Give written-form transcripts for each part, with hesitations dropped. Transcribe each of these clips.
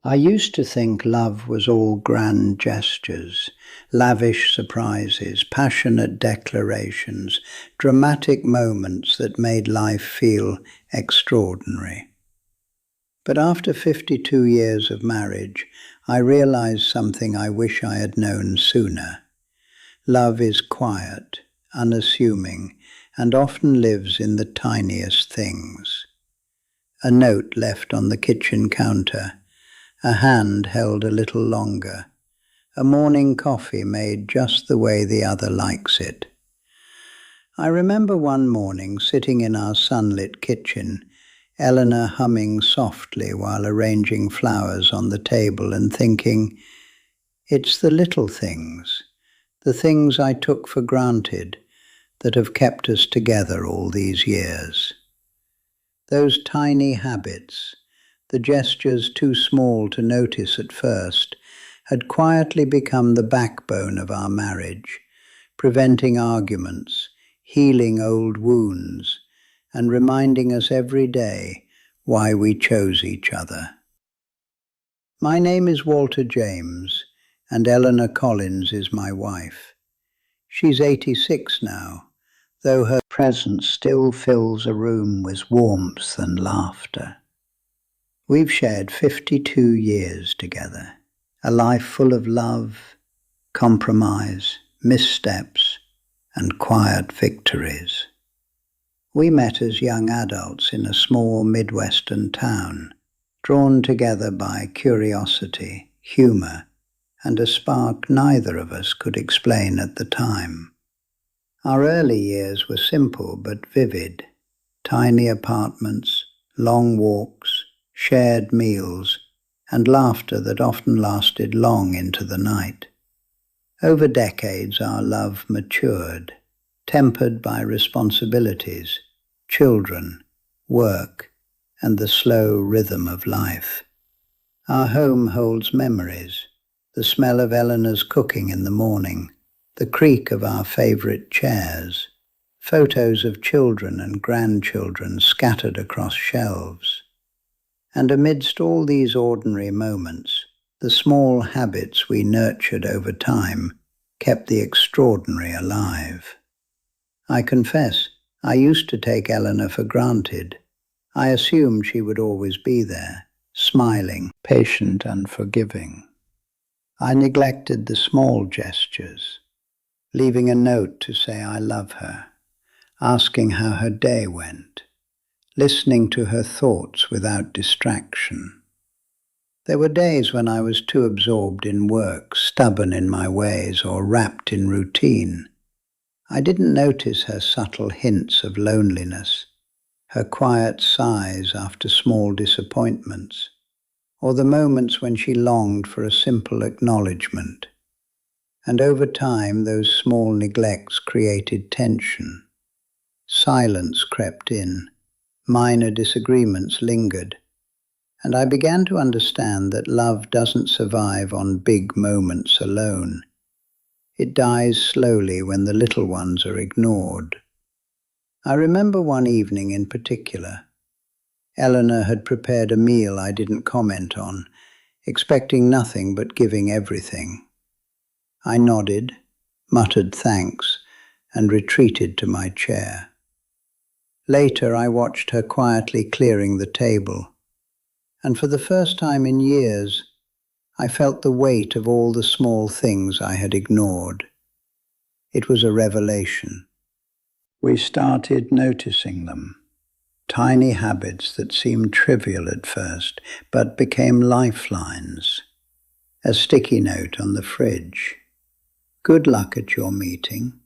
I used to think love was all grand gestures, lavish surprises, passionate declarations, dramatic moments that made life feel extraordinary. But after 52 years of marriage, I realized something I wish I had known sooner. Love is quiet, unassuming, and often lives in the tiniest things. A note left on the kitchen counter, a hand held a little longer, a morning coffee made just the way the other likes it. I remember one morning sitting in our sunlit kitchen, Eleanor humming softly while arranging flowers on the table and thinking, it's the little things, the things I took for granted, that have kept us together all these years. Those tiny habits, the gestures too small to notice at first, had quietly become the backbone of our marriage, preventing arguments, healing old wounds, and reminding us every day why we chose each other. My name is Walter James, and Eleanor Collins is my wife. She's 86 now, though her presence still fills a room with warmth and laughter. We've shared 52 years together, a life full of love, compromise, missteps, and quiet victories. We met as young adults in a small Midwestern town, drawn together by curiosity, humor, and a spark neither of us could explain at the time. Our early years were simple but vivid: tiny apartments, long walks, shared meals, and laughter that often lasted long into the night. Over decades, our love matured, tempered by responsibilities, children, work, and the slow rhythm of life. Our home holds memories: the smell of Eleanor's cooking in the morning, the creak of our favorite chairs, photos of children and grandchildren scattered across shelves. And amidst all these ordinary moments, the small habits we nurtured over time kept the extraordinary alive. I confess, I used to take Eleanor for granted. I assumed she would always be there, smiling, patient and forgiving. I neglected the small gestures, leaving a note to say I love her, asking how her day went, listening to her thoughts without distraction. There were days when I was too absorbed in work, stubborn in my ways, or wrapped in routine. I didn't notice her subtle hints of loneliness, her quiet sighs after small disappointments, or the moments when she longed for a simple acknowledgement. And over time, those small neglects created tension. Silence crept in, minor disagreements lingered, and I began to understand that love doesn't survive on big moments alone. It dies slowly when the little ones are ignored. I remember one evening in particular. Eleanor had prepared a meal I didn't comment on, expecting nothing but giving everything. I nodded, muttered thanks, and retreated to my chair. Later, I watched her quietly clearing the table, and for the first time in years, I felt the weight of all the small things I had ignored. It was a revelation. We started noticing them, tiny habits that seemed trivial at first, but became lifelines. A sticky note on the fridge: good luck at your meeting.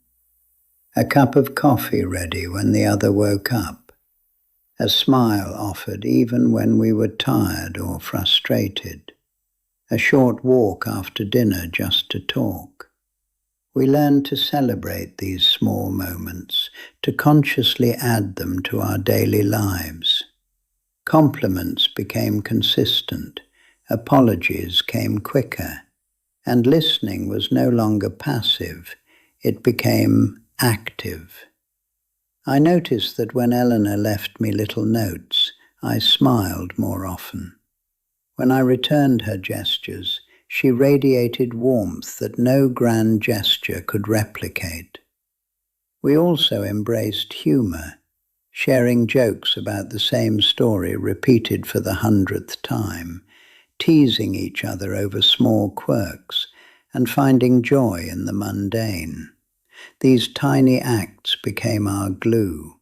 A cup of coffee ready when the other woke up. A smile offered even when we were tired or frustrated. A short walk after dinner just to talk. We learned to celebrate these small moments, to consciously add them to our daily lives. Compliments became consistent, apologies came quicker, and listening was no longer passive, it became active. I noticed that when Eleanor left me little notes, I smiled more often. When I returned her gestures, she radiated warmth that no grand gesture could replicate. We also embraced humor, sharing jokes about the same story repeated for the 100th time, teasing each other over small quirks, and finding joy in the mundane. These tiny acts became our glue.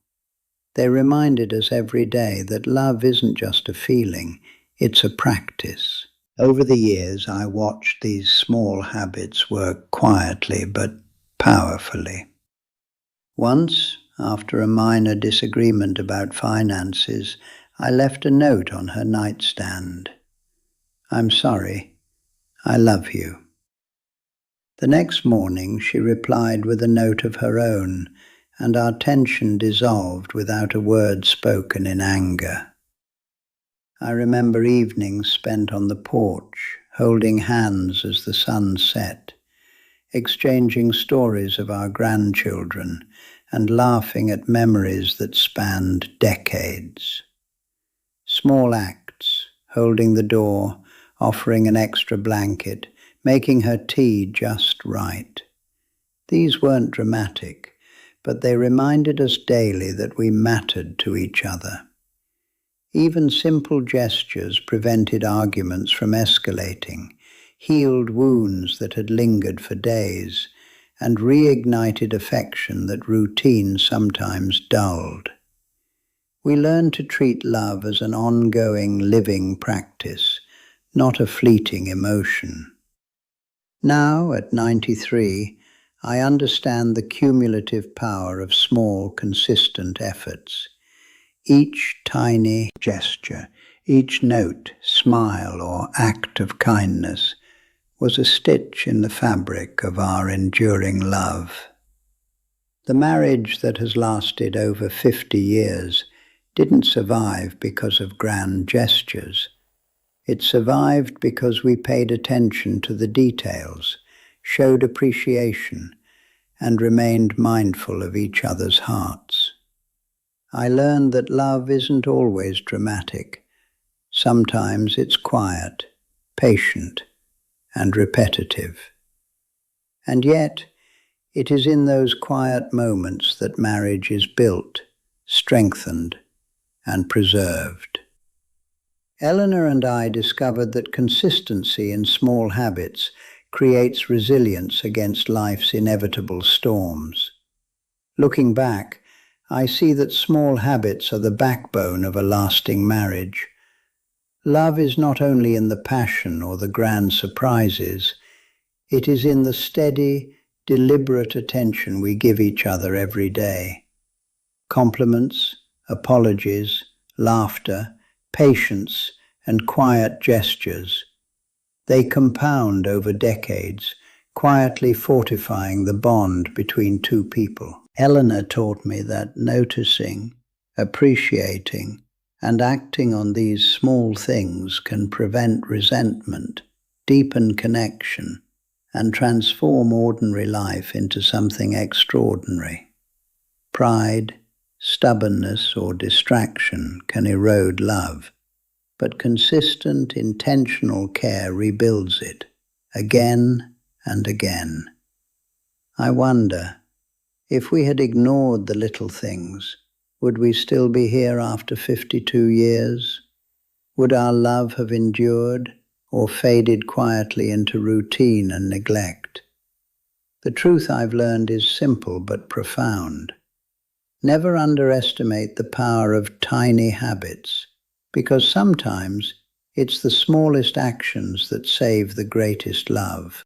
They reminded us every day that love isn't just a feeling, it's a practice. Over the years, I watched these small habits work quietly but powerfully. Once, after a minor disagreement about finances, I left a note on her nightstand. "I'm sorry. I love you." The next morning she replied with a note of her own, and our tension dissolved without a word spoken in anger. I remember evenings spent on the porch, holding hands as the sun set, exchanging stories of our grandchildren and laughing at memories that spanned decades. Small acts, holding the door, offering an extra blanket, making her tea just right. These weren't dramatic, but they reminded us daily that we mattered to each other. Even simple gestures prevented arguments from escalating, healed wounds that had lingered for days, and reignited affection that routine sometimes dulled. We learned to treat love as an ongoing, living practice, not a fleeting emotion. Now, at 93, I understand the cumulative power of small, consistent efforts. Each tiny gesture, each note, smile, or act of kindness was a stitch in the fabric of our enduring love. The marriage that has lasted over 50 years didn't survive because of grand gestures. It survived because we paid attention to the details, showed appreciation, and remained mindful of each other's hearts. I learned that love isn't always dramatic. Sometimes it's quiet, patient, and repetitive. And yet, it is in those quiet moments that marriage is built, strengthened, and preserved. Eleanor and I discovered that consistency in small habits creates resilience against life's inevitable storms. Looking back, I see that small habits are the backbone of a lasting marriage. Love is not only in the passion or the grand surprises, it is in the steady, deliberate attention we give each other every day. Compliments, apologies, laughter, patience, and quiet gestures. They compound over decades, quietly fortifying the bond between two people. Eleanor taught me that noticing, appreciating, and acting on these small things can prevent resentment, deepen connection, and transform ordinary life into something extraordinary. Pride, stubbornness, or distraction can erode love, but consistent, intentional care rebuilds it, again and again. I wonder, if we had ignored the little things, would we still be here after 52 years? Would our love have endured, or faded quietly into routine and neglect? The truth I've learned is simple but profound. Never underestimate the power of tiny habits, because sometimes it's the smallest actions that save the greatest love.